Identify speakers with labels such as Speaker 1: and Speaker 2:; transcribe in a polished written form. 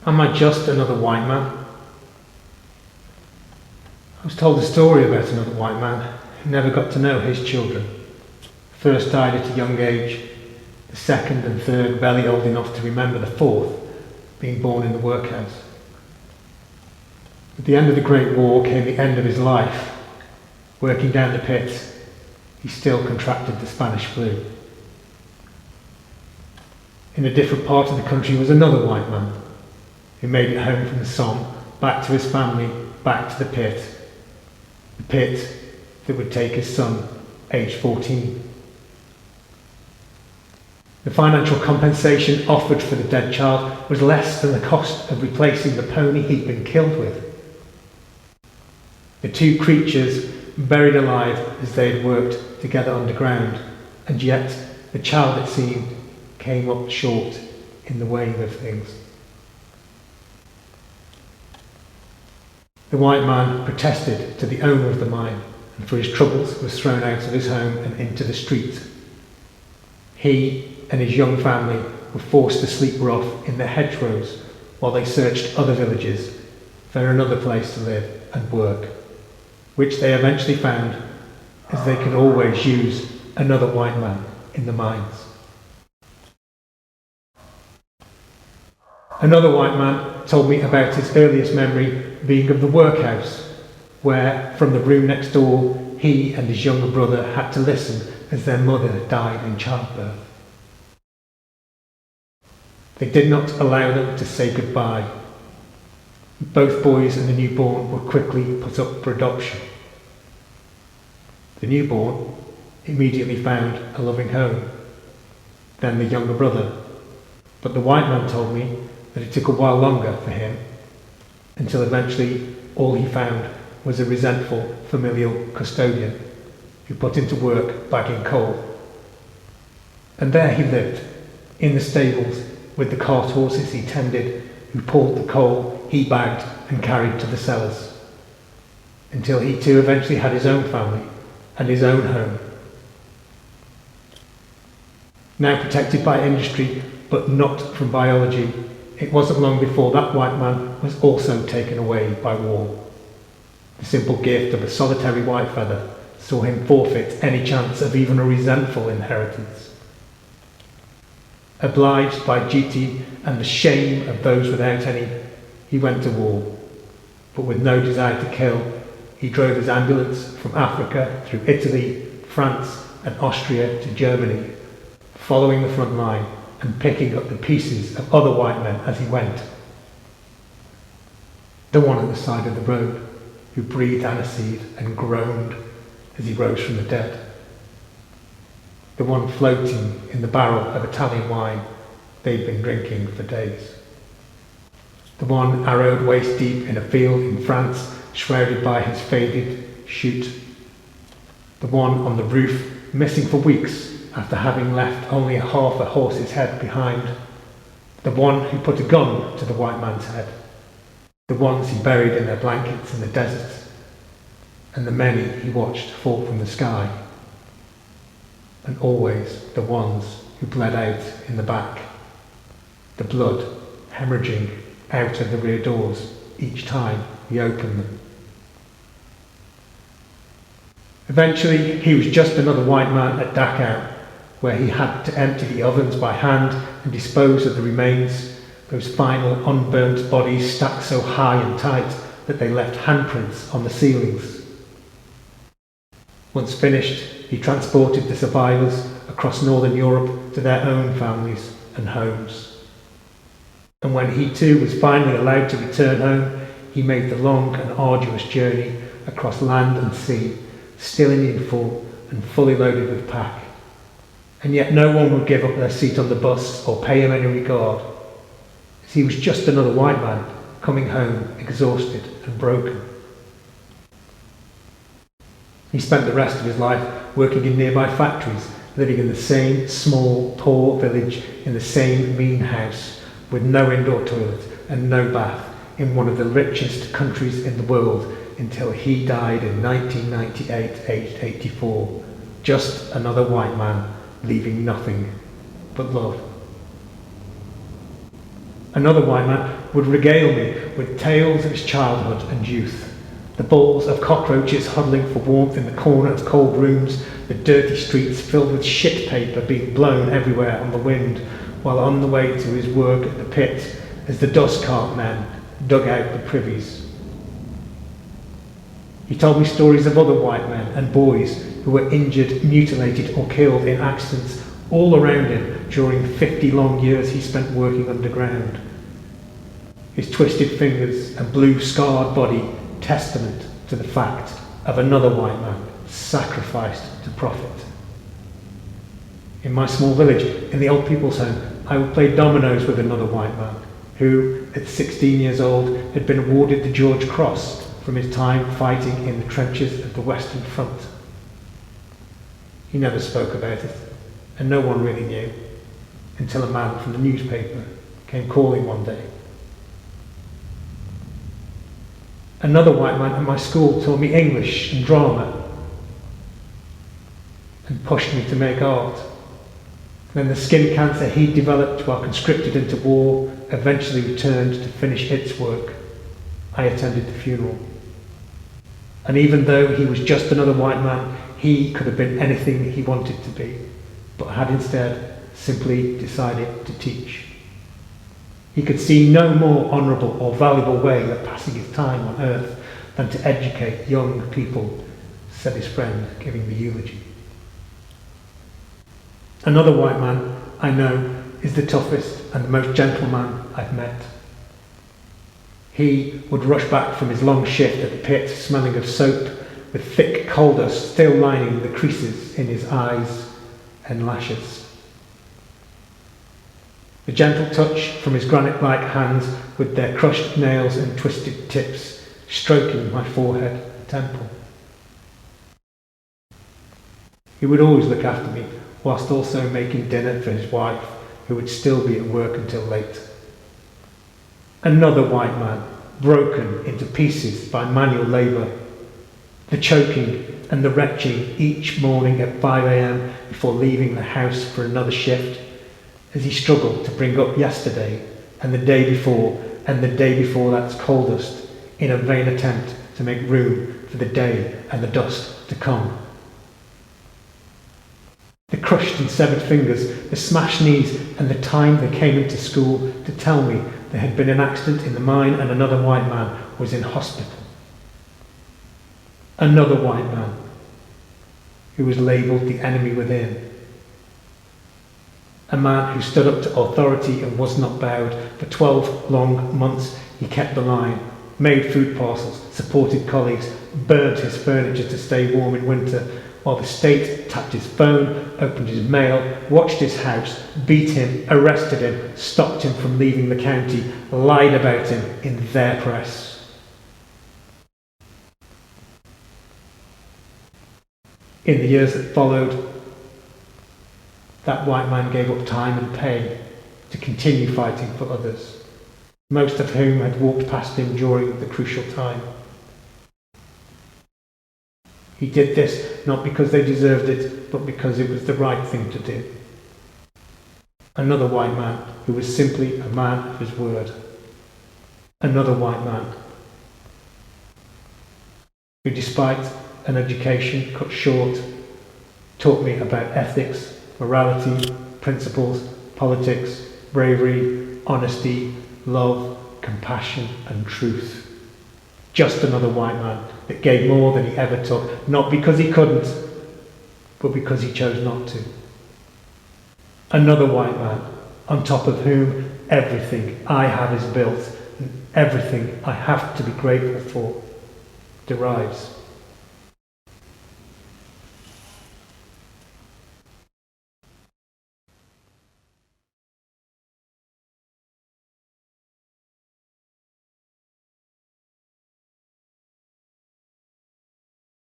Speaker 1: Am I just another white man? I was told a story about another white man who never got to know his children. The first died at a young age, the second and third barely old enough to remember the fourth being born in the workhouse. At the end of the Great War came the end of his life. Working down the pit, he still contracted the Spanish flu. In a different part of the country was another white man who made it home from the Somme, back to his family, back to the pit that would take his son, aged 14. The financial compensation offered for the dead child was less than the cost of replacing the pony he'd been killed with. The two creatures buried alive as they had worked together underground, and yet the child, it seemed, came up short in the weighing of things. The white man protested to the owner of the mine, and for his troubles was thrown out of his home and into the street. He and his young family were forced to sleep rough in the hedgerows while they searched other villages for another place to live and work, which they eventually found, as they could always use another white man in the mines. Another white man told me about his earliest memory being of the workhouse, where, from the room next door, he and his younger brother had to listen as their mother died in childbirth. They did not allow them to say goodbye. Both boys and the newborn were quickly put up for adoption. The newborn immediately found a loving home, then the younger brother, but the white man told me that it took a while longer for him, until eventually all he found was a resentful familial custodian who put him to work bagging coal. And there he lived, in the stables with the cart horses he tended, who pulled the coal he bagged and carried to the cellars, until he too eventually had his own family and his own home. Now protected by industry, but not from biology, it wasn't long before that white man was also taken away by war. The simple gift of a solitary white feather saw him forfeit any chance of even a resentful inheritance. Obliged by duty and the shame of those without any, he went to war, but with no desire to kill, he drove his ambulance from Africa through Italy, France and Austria to Germany, following the front line and picking up the pieces of other white men as he went. The one at the side of the road, who breathed aniseed and groaned as he rose from the dead. The one floating in the barrel of Italian wine they'd been drinking for days. The one arrowed waist deep in a field in France, shrouded by his faded chute. The one on the roof, missing for weeks after having left only half a horse's head behind. The one who put a gun to the white man's head. The ones he buried in their blankets in the desert. And the many he watched fall from the sky. And always the ones who bled out in the back. The blood hemorrhaging out of the rear doors each time he opened them. Eventually, he was just another white man at Dachau, where he had to empty the ovens by hand and dispose of the remains, those final unburnt bodies stacked so high and tight that they left handprints on the ceilings. Once finished, he transported the survivors across Northern Europe to their own families and homes. And when he too was finally allowed to return home, he made the long and arduous journey across land and sea, still in uniform and fully loaded with pack. And yet no one would give up their seat on the bus or pay him any regard, as he was just another white man coming home exhausted and broken. He spent the rest of his life working in nearby factories, living in the same small, poor village in the same mean house, with no indoor toilet and no bath, in one of the richest countries in the world, until he died in 1998, aged 84. Just another white man, leaving nothing but love. Another white man would regale me with tales of his childhood and youth. The balls of cockroaches huddling for warmth in the corner of cold rooms, the dirty streets filled with shit paper being blown everywhere on the wind, while on the way to his work at the pit as the dust cart men dug out the privies. He told me stories of other white men and boys who were injured, mutilated or killed in accidents all around him during the 50 long years he spent working underground. His twisted fingers and blue scarred body testament to the fact of another white man sacrificed to profit. In my small village, in the old people's home, I would play dominoes with another white man who, at 16 years old, had been awarded the George Cross from his time fighting in the trenches of the Western Front. He never spoke about it, and no one really knew, until a man from the newspaper came calling one day. Another white man at my school taught me English and drama and pushed me to make art. Then the skin cancer he developed while conscripted into war eventually returned to finish its work. I attended the funeral. And even though he was just another white man, he could have been anything he wanted to be, but had instead simply decided to teach. He could see no more honourable or valuable way of passing his time on earth than to educate young people, said his friend, giving the eulogy. Another white man I know is the toughest and the most gentle man I've met. He would rush back from his long shift at the pit smelling of soap, with thick coal dust still lining the creases in his eyes and lashes. The gentle touch from his granite-like hands with their crushed nails and twisted tips stroking my forehead and temple. He would always look after me whilst also making dinner for his wife, who would still be at work until late. Another white man, broken into pieces by manual labour, the choking and the retching each morning at 5 a.m. before leaving the house for another shift, as he struggled to bring up yesterday and the day before and the day before that's coldest in a vain attempt to make room for the day and the dust to come. The crushed and severed fingers, the smashed knees, and the time they came into school to tell me there had been an accident in the mine and another white man was in hospital. Another white man who was labelled the enemy within. A man who stood up to authority and was not bowed. For 12 long months he kept the line, made food parcels, supported colleagues, burned his furniture to stay warm in winter, while the state tapped his phone, opened his mail, watched his house, beat him, arrested him, stopped him from leaving the county, lied about him in their press. In the years that followed, that white man gave up time and pay to continue fighting for others, most of whom had walked past him during the crucial time. He did this not because they deserved it, but because it was the right thing to do. Another white man who was simply a man of his word. Another white man who, despite an education cut short, taught me about ethics, morality, principles, politics, bravery, honesty, love, compassion and truth. Just another white man that gave more than he ever took, not because he couldn't, but because he chose not to. Another white man on top of whom everything I have is built, and everything I have to be grateful for derives.